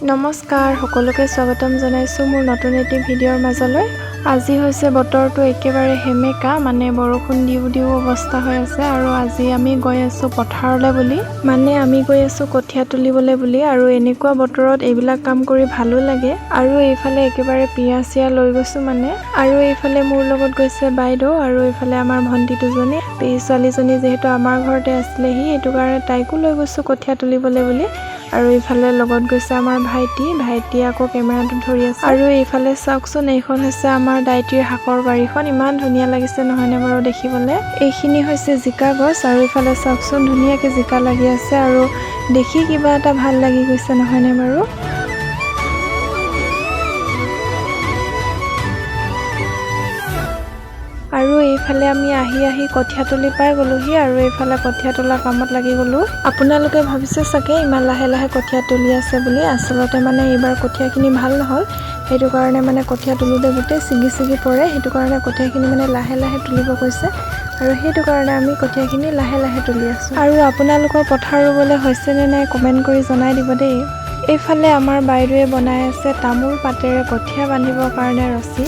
নমস্কাৰ সকলোকে স্বাগতম জনাইছো মোৰ নতুন এটি ভিডিঅ'ৰ মাজলৈ। আজি হৈছে বতৰটো একেবাৰে হেমেকা, মানে বৰষুণ দিও অৱস্থা হৈ আছে আৰু আজি আমি গৈ আছো পথাৰলৈ বুলি, মানে আমি গৈ আছো কঠীয়া তুলিবলৈ বুলি। আৰু এনেকুৱা বতৰত এইবিলাক কাম কৰি ভালো লাগে। আৰু এইফালে একেবাৰে পিয়া লৈ গৈছো মানে, আৰু এইফালে মোৰ লগত গৈছে বাইদেউ, আৰু এইফালে আমাৰ ভণ্টি দুজনী। এই ছোৱালীজনী যিহেতু আমাৰ ঘৰতে আছিলেহি, সেইটো কাৰণে তাইকো লৈ গৈছো কঠীয়া তুলিবলৈ বুলি। আৰু এইফালে লগত গৈছে আমাৰ ভাইটি আকৌ কেমেৰাটো ধৰি আছে। আৰু এইফালে চাওকচোন, এইখন হৈছে আমাৰ দাইটিৰ শাকৰ বাৰীখন। ইমান ধুনীয়া লাগিছে নহয়নে বাৰু দেখিবলৈ। এইখিনি হৈছে জিকা গছ, আৰু এইফালে চাওকচোন ধুনীয়াকে জিকা লাগি আছে, আৰু দেখি কিবা এটা ভাল লাগি গৈছে নহয়নে বাৰু। আৰু এইফালে আমি আহি কঠীয়া তুলি পাই গ'লোহি, আৰু এইফালে কঠীয়া তোলা কামত লাগি গ'লো। আপোনালোকে ভাবিছে চাগে ইমান লাহে কঠীয়া তুলি আছে বুলি। আচলতে মানে এইবাৰ কঠীয়াখিনি ভাল নহ'ল, সেইটো কাৰণে মানে কঠীয়া তুলোতে গোটেই ছিগি পৰে। সেইটো কাৰণে কঠীয়াখিনি মানে লাহে তুলিব কৈছে, আৰু সেইটো কাৰণে আমি কঠীয়াখিনি লাহে তুলি আছোঁ। আৰু আপোনালোকৰ পথাৰ ৰুবলৈ হৈছেনে নাই কমেণ্ট কৰি জনাই দিব দেই। এইফালে আমাৰ বাইদেৱে বনাই আছে তামোল পাতেৰে কঠীয়া বান্ধিবৰ কাৰণে ৰছী।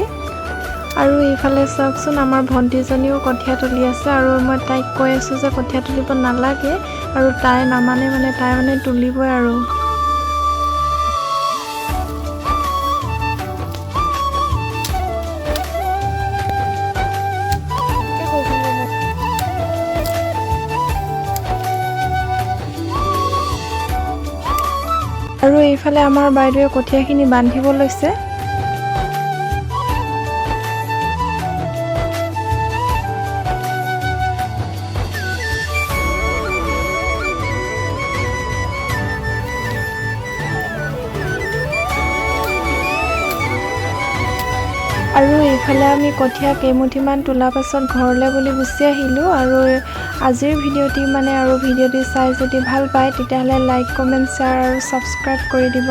আৰু এইফালে চাওকচোন আমাৰ ভণ্টিজনীও কঠীয়া তুলি আছে, আৰু মই তাইক কৈ আছোঁ যে কঠীয়া তুলিব নালাগে, আৰু তাই নামানে মানে, তাই মানে তুলিবই আৰু। আৰু এইফালে আমাৰ বাইদেৱে কঠীয়াখিনি বান্ধিব লৈছে। আৰু এইফালে আমি কঠীয়া কেইমুঠিমান তোলা পাছত ঘৰলৈ বুলি গুচি আহিলোঁ। আৰু আজিৰ ভিডিঅ'টি মানে, আৰু ভিডিঅ'টি চাই যদি ভাল পায় তেতিয়াহ'লে লাইক, কমেণ্ট, শ্বেয়াৰ আৰু ছাবস্ক্ৰাইব কৰি দিব।